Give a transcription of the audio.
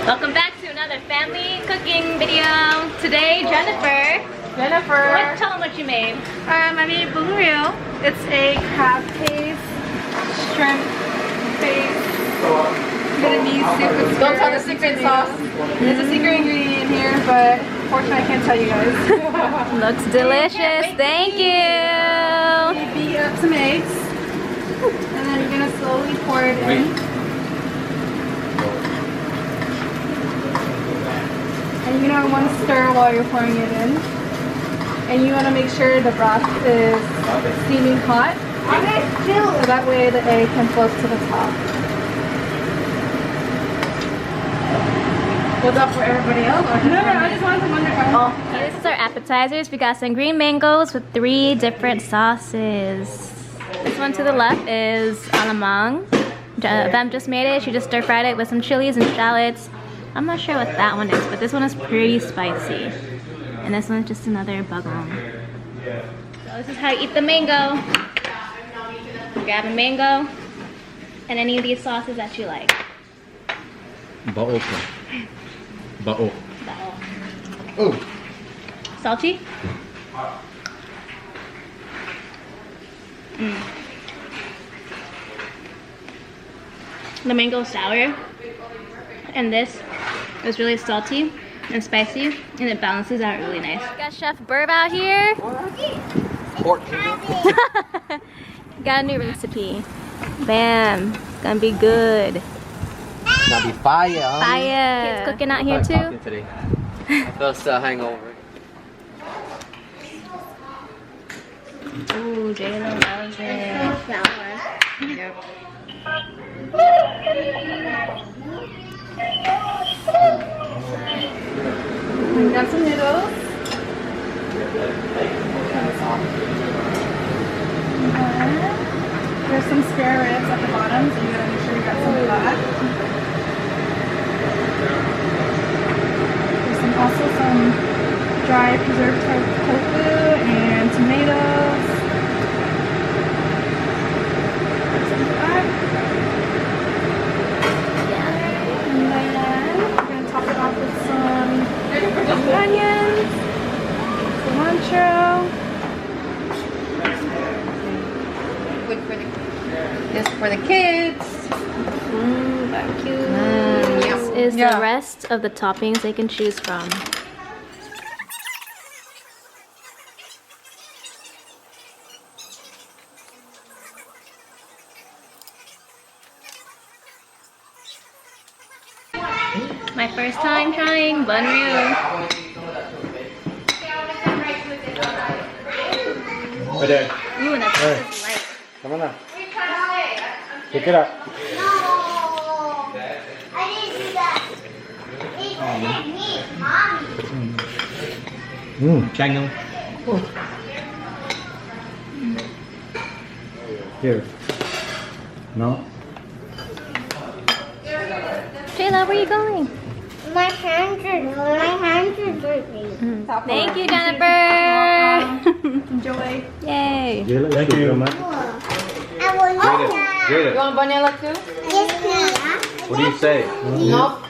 Welcome back to another family cooking video. Today, Jennifer, tell them what you made. I made Bun Rieu. It's a crab paste, shrimp paste, Vietnamese soup with Don't tell the secret sauce. There's a secret ingredient in here, but unfortunately I can't tell you guys. Looks delicious. Thank you. You beat up some eggs, and then you're gonna slowly pour it in. And you're gonna want to stir while you're pouring it in. And you want to make sure the broth is steaming hot, so that way the egg can float to the top. What's up for everybody else? Or No, I just wanted to wonder. Okay, this is our appetizers. We got some green mangoes with 3 different sauces. This one to the left is alamang. Vem just made it. She just stir fried it with some chilies and shallots. I'm not sure what that one is, but this one is pretty spicy. And this one's just another bagong. So this is how you eat the mango. You grab a mango and any of these sauces that you like. Bao po. Bao. Bao. Oh. Salty? The mango is sour, and this is really salty and spicy, and it balances out really nice. We got Chef Burb out here. Pork. Got a new recipe. Bam. It's gonna be good. Gonna be fire. Fire. Kids cooking out here too. Today. I feel still hangover. Ooh, Jayla loves it. flour. Yep. We got some noodles. There's some spare ribs at the bottom, so you gotta make sure you got some of that. There's also some dry preserved tofu and tomatoes. Some of that. And then we're gonna top it off with some onions, cilantro. Good for the this for the kids. Thank you. Yum. This is the rest of the toppings they can choose from. My first time trying Bun Rieu. Right there. Ooh, that's just light. Come on now. Pick it up. No, I didn't do that. It wasn't me, mommy. Chang không? Here. No. Jayla, where are you going? My hands are dirty. Thank you, Jennifer. Enjoy. Yay. Thank you so much. I will You want vanilla too? Yes, please. What do you say? Nope.